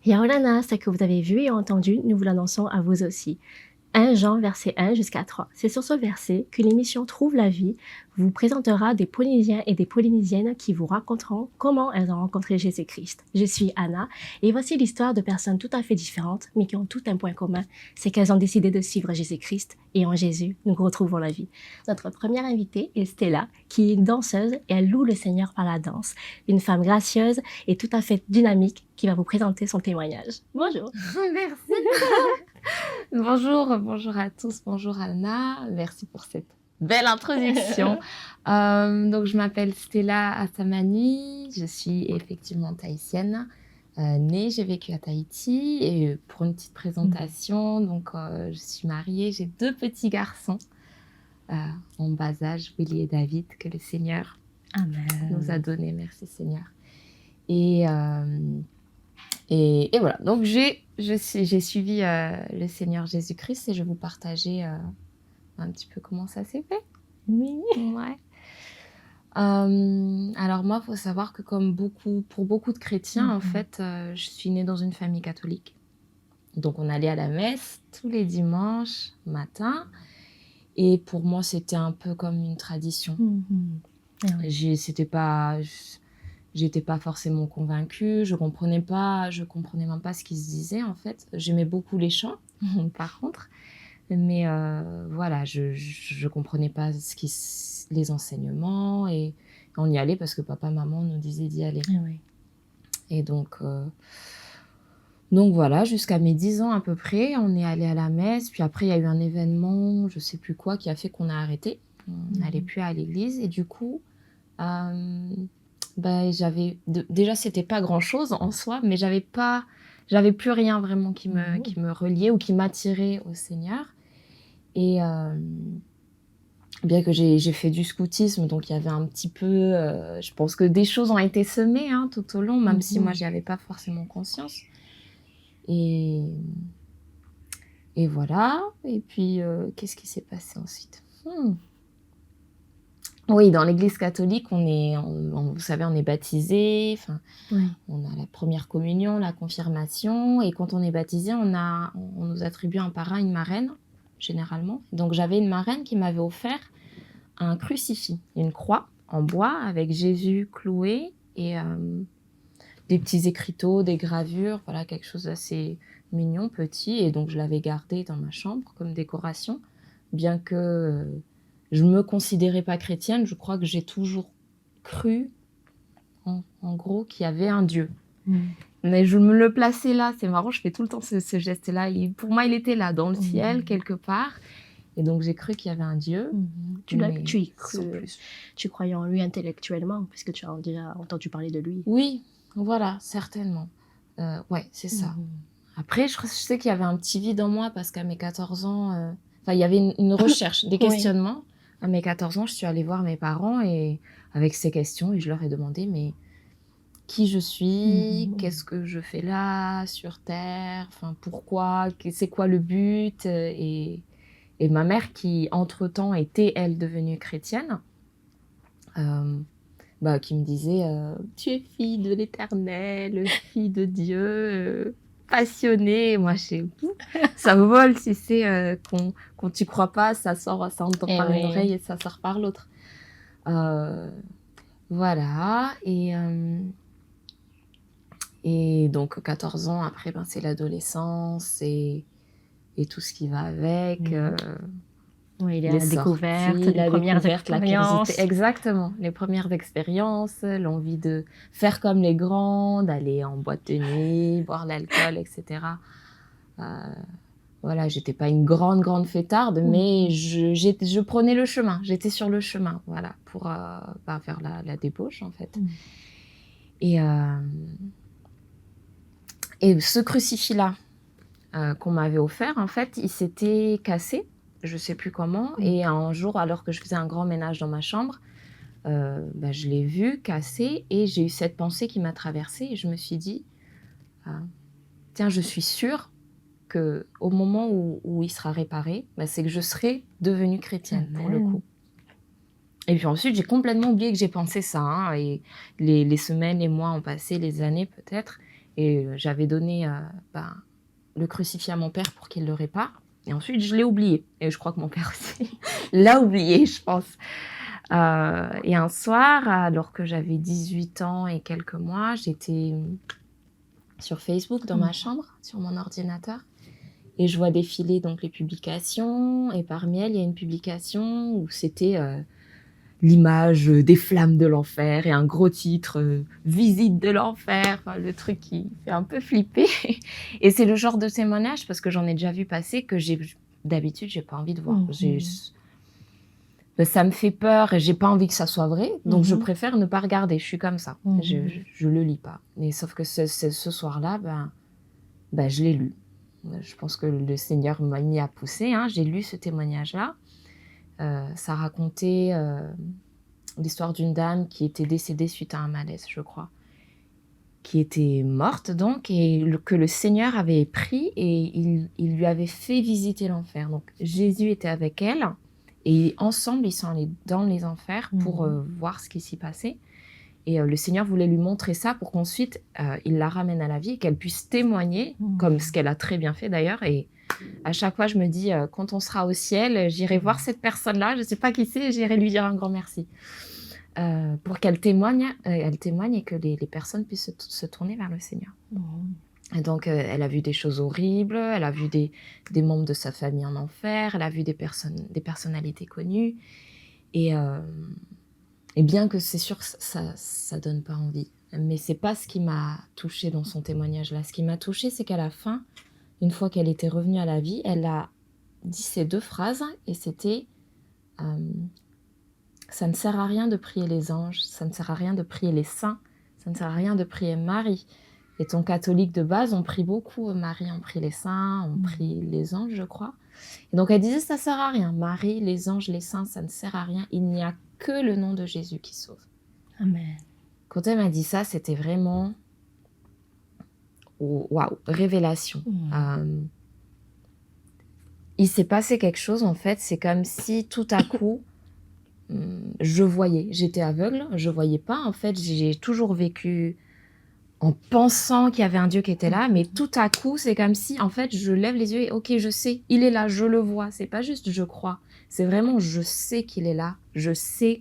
Yaolana, ce que vous avez vu et entendu, nous vous l'annonçons à vous aussi. 1 Jean, verset 1 jusqu'à 3. C'est sur ce verset que l'émission Trouve la vie vous présentera des Polynésiens et des Polynésiennes qui vous raconteront comment elles ont rencontré Jésus-Christ. Je suis Anna et voici l'histoire de personnes tout à fait différentes mais qui ont tout un point commun, c'est qu'elles ont décidé de suivre Jésus-Christ et en Jésus, nous retrouvons la vie. Notre première invitée est Stella, qui est une danseuse et elle loue le Seigneur par la danse. Une femme gracieuse et tout à fait dynamique qui va vous présenter son témoignage. Bonjour. Merci. Bonjour à tous, bonjour Anna, merci pour cette belle introduction. Donc je m'appelle Stella Assamani, je suis effectivement tahitienne, née, j'ai vécu à Tahiti et pour une petite présentation, donc je suis mariée, j'ai 2 petits garçons en bas âge, Willy et David, que le Seigneur nous a donnés, merci Seigneur. Et voilà, donc j'ai suivi le Seigneur Jésus-Christ et je vais vous partager un petit peu comment ça s'est fait. Oui. Ouais. Alors moi, il faut savoir que pour beaucoup de chrétiens, en fait, je suis née dans une famille catholique. Donc on allait à la messe tous les dimanches matin et pour moi, c'était un peu comme une tradition. J'étais pas forcément convaincue, je comprenais même pas ce qui se disait en fait. J'aimais beaucoup les chants, par contre, mais voilà, je comprenais pas les enseignements et on y allait parce que papa, maman nous disaient d'y aller. Oui. Et donc voilà, jusqu'à mes 10 ans à peu près, on est allé à la messe, puis après il y a eu un événement, je sais plus quoi, qui a fait qu'on a arrêté. On n'allait plus à l'église et du coup, déjà c'était pas grand chose en soi, mais j'avais plus rien vraiment qui me reliait ou qui m'attirait au Seigneur. Et bien que j'ai fait du scoutisme, donc il y avait un petit peu, je pense que des choses ont été semées tout au long, même si moi j'y avais pas forcément conscience. Et voilà. Et puis qu'est-ce qui s'est passé ensuite? Oui, dans l'église catholique, vous savez, on est baptisé, on a la première communion, la confirmation, et quand on est baptisé, on nous attribue un parrain, une marraine, généralement. Donc j'avais une marraine qui m'avait offert un crucifix, une croix en bois avec Jésus cloué et des petits écriteaux, des gravures, voilà, quelque chose d'assez mignon, petit, et donc je l'avais gardé dans ma chambre comme décoration, bien que je me considérais pas chrétienne, je crois que j'ai toujours cru, en gros, qu'il y avait un Dieu. Mais je me le plaçais là, c'est marrant, je fais tout le temps ce geste-là. Pour moi, il était là, dans le ciel, quelque part. Et donc, j'ai cru qu'il y avait un Dieu. Tu croyais en lui intellectuellement, puisque tu as déjà entendu parler de lui. Oui, voilà, certainement. Ouais, c'est ça. Après, je sais qu'il y avait un petit vide en moi, parce qu'à mes 14 ans, il y avait une recherche, des questionnements. À mes 14 ans, je suis allée voir mes parents et avec ces questions, et je leur ai demandé, mais qui je suis, qu'est-ce que je fais là, sur Terre, pourquoi, c'est quoi le but, et ma mère, qui entre-temps était, elle, devenue chrétienne, qui me disait tu es fille de l'Éternel, fille de Dieu, passionnée. Moi, ça vole, si c'est quand tu crois pas, ça entre par une oreille et ça sort par l'autre. Voilà, et donc 14 ans après, c'est l'adolescence et tout ce qui va avec. Oui, la découverte, les premières expériences. Exactement, les premières expériences, l'envie de faire comme les grands, d'aller en boîte de nuit, boire l'alcool, etc. Voilà, j'étais pas une grande fêtarde, mais je prenais le chemin, j'étais sur le chemin, voilà, pour faire la débauche, en fait. Et ce crucifix-là qu'on m'avait offert, en fait, il s'était cassé. Je sais plus comment, et un jour, alors que je faisais un grand ménage dans ma chambre, je l'ai vu cassé et j'ai eu cette pensée qui m'a traversée et je me suis dit, tiens, je suis sûre qu'au moment où il sera réparé, c'est que je serai devenue chrétienne. Pour le coup. Et puis ensuite, j'ai complètement oublié que j'ai pensé ça, et les semaines, les mois ont passé, les années peut-être, Et j'avais donné le crucifix à mon père pour qu'il le répare. Et ensuite, je l'ai oublié. Et je crois que mon père aussi l'a oublié, je pense. Et un soir, alors que j'avais 18 ans et quelques mois, j'étais sur Facebook dans ma chambre, sur mon ordinateur. Et je vois défiler donc les publications. Et parmi elles, il y a une publication où c'était l'image des flammes de l'enfer et un gros titre visite de l'enfer, enfin, le truc qui fait un peu flipper. Et c'est le genre de témoignage, parce que j'en ai déjà vu passer, que d'habitude j'ai pas envie de voir. Ça me fait peur et j'ai pas envie que ça soit vrai, donc je préfère ne pas regarder. Je suis comme ça, je le lis pas. Mais sauf que ce soir-là, je l'ai lu. Je pense que le Seigneur m'a mis à pousser, hein. J'ai lu ce témoignage-là. Ça racontait l'histoire d'une dame qui était décédée suite à un malaise, je crois, qui était morte donc, et que le Seigneur avait pris et il lui avait fait visiter l'enfer. Donc Jésus était avec elle et ensemble ils sont allés dans les enfers pour voir ce qui s'y passait. Et le Seigneur voulait lui montrer ça pour qu'ensuite il la ramène à la vie et qu'elle puisse témoigner, comme ce qu'elle a très bien fait d'ailleurs. Et à chaque fois, je me dis, quand on sera au ciel, j'irai voir cette personne-là, je ne sais pas qui c'est, j'irai lui dire un grand merci. Pour qu'elle témoigne, et que les personnes puissent se tourner vers le Seigneur. Et donc, elle a vu des choses horribles, elle a vu des membres de sa famille en enfer, elle a vu des personnalités connues. Et bien que c'est sûr que ça donne pas envie. Mais c'est pas ce qui m'a touchée dans son témoignage-là. Ce qui m'a touchée, c'est qu'à la fin, une fois qu'elle était revenue à la vie, elle a dit ces 2 phrases, et c'était ça ne sert à rien de prier les anges, ça ne sert à rien de prier les saints, ça ne sert à rien de prier Marie. Étant catholique de base, on prie beaucoup Marie, on prie les saints, on prie les anges, je crois. Et donc elle disait, ça ne sert à rien. Marie, les anges, les saints, ça ne sert à rien. Il n'y a que le nom de Jésus qui sauve. Amen. Quand elle m'a dit ça, c'était vraiment... Waouh, révélation. Il s'est passé quelque chose, en fait. C'est comme si tout à coup, je voyais. J'étais aveugle, je ne voyais pas. En fait, j'ai toujours vécu en pensant qu'il y avait un Dieu qui était là, mais tout à coup, c'est comme si, en fait, je lève les yeux et ok, je sais, il est là, je le vois. C'est pas juste je crois, c'est vraiment je sais qu'il est là, je sais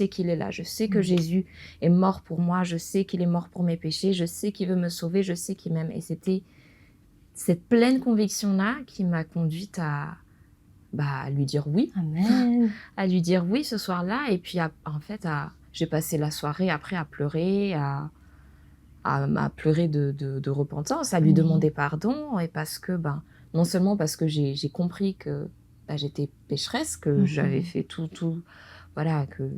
qu'il est là, je sais que Jésus est mort pour moi, je sais qu'il est mort pour mes péchés, je sais qu'il veut me sauver, je sais qu'il m'aime. Et c'était cette pleine conviction-là qui m'a conduite à lui dire oui. Amen. À lui dire oui ce soir-là. Et puis, j'ai passé la soirée après à pleurer, à pleurer de repentance, à lui demander pardon, et parce que, non seulement parce que j'ai compris que j'étais pécheresse, que j'avais fait tout, voilà, que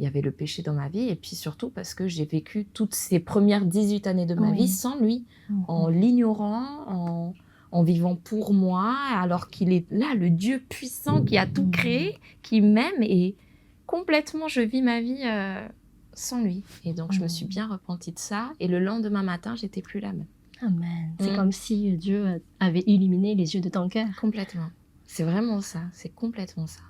il y avait le péché dans ma vie, et puis surtout parce que j'ai vécu toutes ces premières 18 années de ma vie sans lui, en l'ignorant, en vivant pour moi, alors qu'il est là, le Dieu puissant qui a tout créé, qui m'aime, et complètement je vis ma vie sans lui. Et donc je me suis bien repentie de ça, et le lendemain matin, j'étais plus la même. Amen. C'est comme si Dieu avait illuminé les yeux de ton cœur. Complètement. C'est vraiment ça, c'est complètement ça.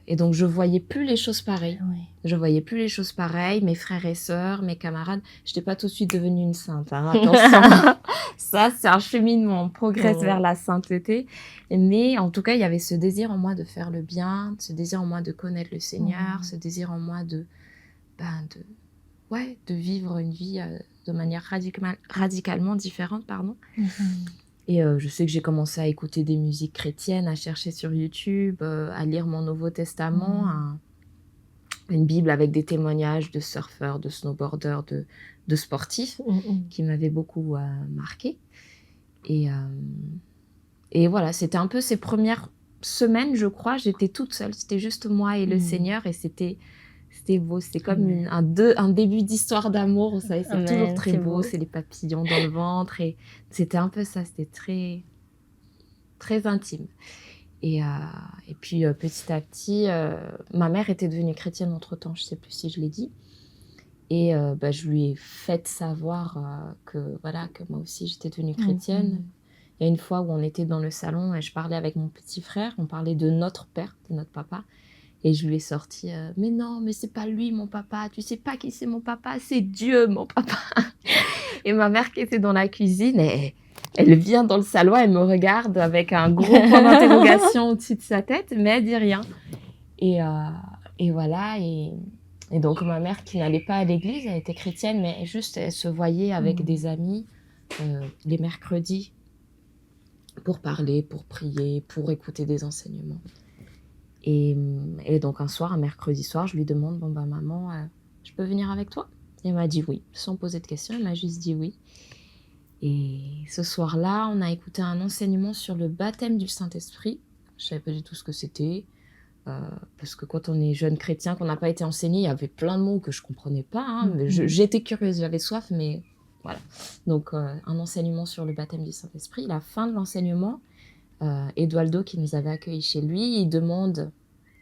Et donc, je voyais plus les choses pareilles. Oui. Je voyais plus les choses pareilles. Mes frères et sœurs, mes camarades. Je n'étais pas tout de suite devenue une sainte. Hein, attention. Ça, c'est un cheminement. On progresse vers la sainteté. Mais en tout cas, il y avait ce désir en moi de faire le bien, ce désir en moi de connaître le Seigneur, ce désir en moi de vivre une vie de manière radicalement différente, pardon. Et je sais que j'ai commencé à écouter des musiques chrétiennes, à chercher sur YouTube, à lire mon Nouveau Testament, une Bible avec des témoignages de surfeurs, de snowboarders, de sportifs, qui m'avaient beaucoup marqué. Et voilà, c'était un peu ces premières semaines, je crois, j'étais toute seule. C'était juste moi et le Seigneur, et c'était beau. C'était comme un début d'histoire d'amour, vous savez, c'est toujours très beau. C'est les papillons dans le ventre, et c'était un peu ça, c'était très, très intime. Et puis, petit à petit, ma mère était devenue chrétienne entre-temps, je ne sais plus si je l'ai dit. Et je lui ai fait savoir que moi aussi, j'étais devenue chrétienne. Il y a une fois où on était dans le salon et je parlais avec mon petit frère, on parlait de notre père, de notre papa. Et je lui ai sorti « Mais non, mais c'est pas lui mon papa, tu sais pas qui c'est mon papa, c'est Dieu mon papa !» Et ma mère qui était dans la cuisine, elle vient dans le salon, elle me regarde avec un gros point d'interrogation au-dessus de sa tête, mais elle dit rien. Et voilà. Et donc, ma mère qui n'allait pas à l'église, elle était chrétienne, mais juste, elle se voyait avec des amis les mercredis pour parler, pour prier, pour écouter des enseignements. Et donc, un mercredi soir, je lui demande, bon, maman, je peux venir avec toi? Et elle m'a dit oui, sans poser de questions, elle m'a juste dit oui. Et ce soir-là, on a écouté un enseignement sur le baptême du Saint-Esprit. Je ne savais pas du tout ce que c'était. Parce que quand on est jeune chrétien, qu'on n'a pas été enseigné, il y avait plein de mots que je ne comprenais pas. Hein, mais j'étais curieuse, j'avais soif, mais voilà. Donc, un enseignement sur le baptême du Saint-Esprit. La fin de l'enseignement, Eduardo, qui nous avait accueillis chez lui, il demande,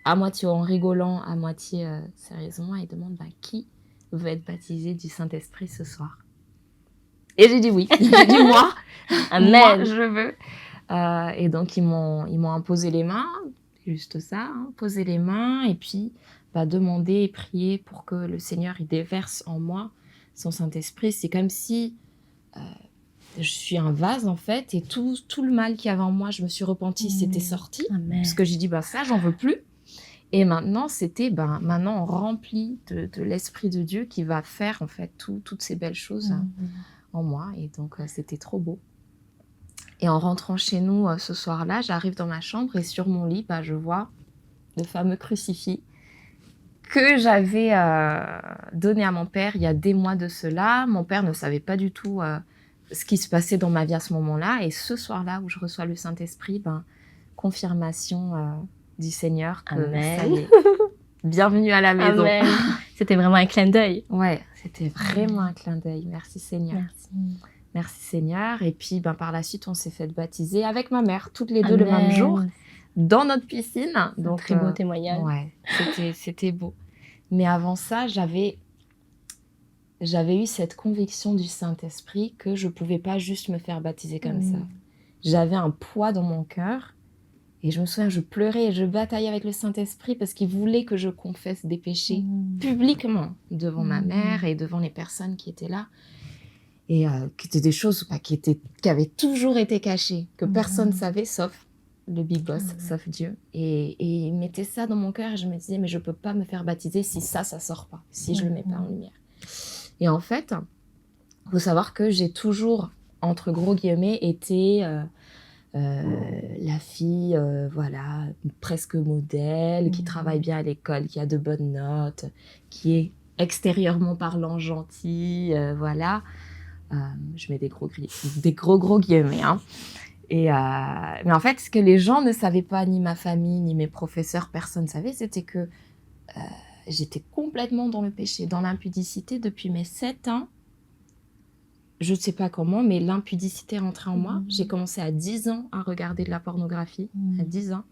à moitié en rigolant, à moitié sérieusement, il demande qui veut être baptisé du Saint-Esprit ce soir. Et j'ai dit oui. J'ai dit moi, moi, je veux. Et donc, ils m'ont imposé les mains. Juste ça, hein, poser les mains et puis demander et prier pour que le Seigneur il déverse en moi son Saint-Esprit. C'est comme si je suis un vase en fait et tout le mal qu'il y avait en moi, je me suis repentie, c'était sorti. Amen. Parce que j'ai dit ça, j'en veux plus. Et maintenant, c'était maintenant rempli de l'Esprit de Dieu qui va faire en fait toutes ces belles choses en moi. Et donc, c'était trop beau. Et en rentrant chez nous ce soir-là, j'arrive dans ma chambre et sur mon lit, je vois le fameux crucifix que j'avais donné à mon père il y a des mois de cela. Mon père ne savait pas du tout ce qui se passait dans ma vie à ce moment-là. Et ce soir-là où je reçois le Saint-Esprit, confirmation du Seigneur que ça y est, bienvenue à la maison. Amen. C'était vraiment un clin d'œil. Ouais, c'était vraiment un clin d'œil. Merci Seigneur. Merci Seigneur. Et puis, par la suite, on s'est fait baptiser avec ma mère, toutes les deux le même jour, dans notre piscine. Donc, très beau témoignage. Ouais, c'était beau. Mais avant ça, j'avais eu cette conviction du Saint-Esprit que je ne pouvais pas juste me faire baptiser comme ça. J'avais un poids dans mon cœur. Et je me souviens, je pleurais et je bataillais avec le Saint-Esprit parce qu'il voulait que je confesse des péchés publiquement devant ma mère et devant les personnes qui étaient là. Et qui étaient des choses qui avaient toujours été cachées, que personne ne savait, sauf le Big Boss, sauf Dieu. Et il mettait ça dans mon cœur et je me disais, mais je ne peux pas me faire baptiser si ça sort pas, si je ne le mets pas en lumière. Et en fait, il faut savoir que j'ai toujours, entre gros guillemets, été la fille, presque modèle, qui travaille bien à l'école, qui a de bonnes notes, qui est extérieurement parlant gentille, voilà. Je mets des gros guillemets, hein. Mais en fait, ce que les gens ne savaient pas, ni ma famille, ni mes professeurs, personne ne savait, c'était que j'étais complètement dans le péché, dans l'impudicité depuis mes 7 ans. Je ne sais pas comment, mais l'impudicité est rentrée en moi. J'ai commencé à 10 ans à regarder de la pornographie, à 10 ans.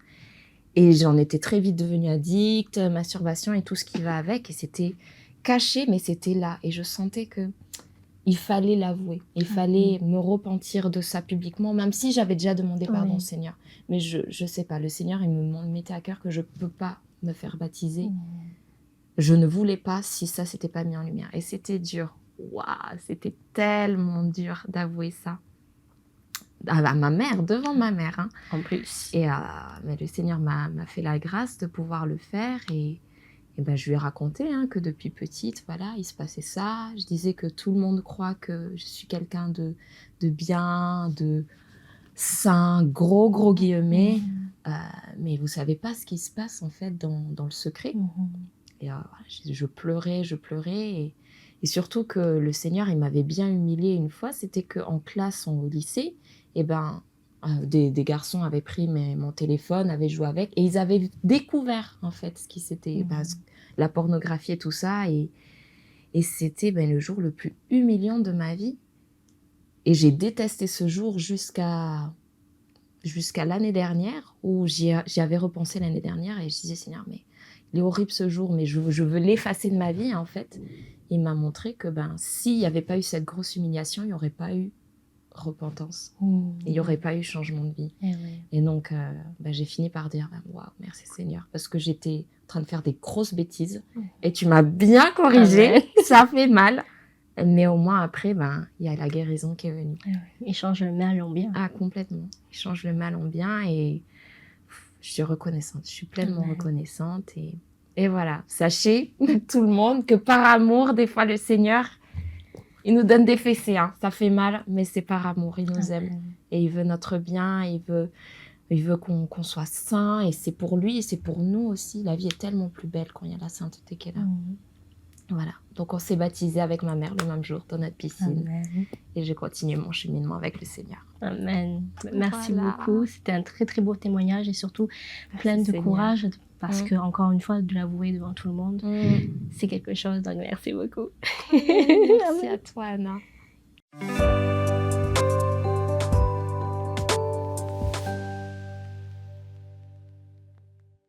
Et j'en étais très vite devenue addict, masturbation et tout ce qui va avec. Et c'était caché, mais c'était là. Et je sentais que il fallait l'avouer. Il fallait me repentir de ça publiquement, même si j'avais déjà demandé pardon au Seigneur. Mais je ne sais pas, le Seigneur, il me mettait à cœur que je ne peux pas me faire baptiser. Je ne voulais pas si ça ne s'était pas mis en lumière. Et c'était dur. Waouh, c'était tellement dur d'avouer ça. À ma mère, devant ma mère. Hein. En plus. Mais le Seigneur m'a fait la grâce de pouvoir le faire et je lui ai raconté que depuis petite, voilà, il se passait ça. Je disais que tout le monde croit que je suis quelqu'un de bien, de saint, gros guillemets. Mais vous ne savez pas ce qui se passe en fait dans le secret. Et je pleurais. Et surtout que le Seigneur, il m'avait bien humiliée une fois. C'était qu'en classe, au lycée, des garçons avaient pris mon téléphone, avaient joué avec, et ils avaient découvert en fait ce qui c'était, la pornographie et tout ça, et c'était le jour le plus humiliant de ma vie. Et j'ai détesté ce jour jusqu'à l'année dernière, où j'y avais repensé l'année dernière, et je disais, Seigneur, mais il est horrible ce jour, mais je veux l'effacer de ma vie en fait. Il m'a montré que s'il n'y avait pas eu cette grosse humiliation, il n'y aurait pas eu repentance. Il n'y aurait pas eu changement de vie. Et donc, j'ai fini par dire, waouh, merci Seigneur, parce que j'étais en train de faire des grosses bêtises et tu m'as bien corrigée. Ça fait mal, Mais au moins, après, il y a la guérison qui est venue. Il change le mal en bien. Ah, complètement. Il change le mal en bien et je suis reconnaissante. Je suis pleinement reconnaissante. Et voilà, sachez, tout le monde, que par amour, des fois, le Seigneur, il nous donne des fessées. Hein. Ça fait mal, mais c'est par amour. Il nous aime. Et il veut notre bien. Il veut qu'on soit saint. Et c'est pour lui et c'est pour nous aussi. La vie est tellement plus belle quand il y a la sainteté qui est là. Voilà. Donc, on s'est baptisé avec ma mère le même jour dans notre piscine. Amen. Et j'ai continué mon cheminement avec le Seigneur. Amen. Merci beaucoup. C'était un très, très beau témoignage et surtout plein de courage parce que, encore une fois, de l'avouer devant tout le monde, c'est quelque chose. Donc, merci beaucoup. Merci à toi, Anna.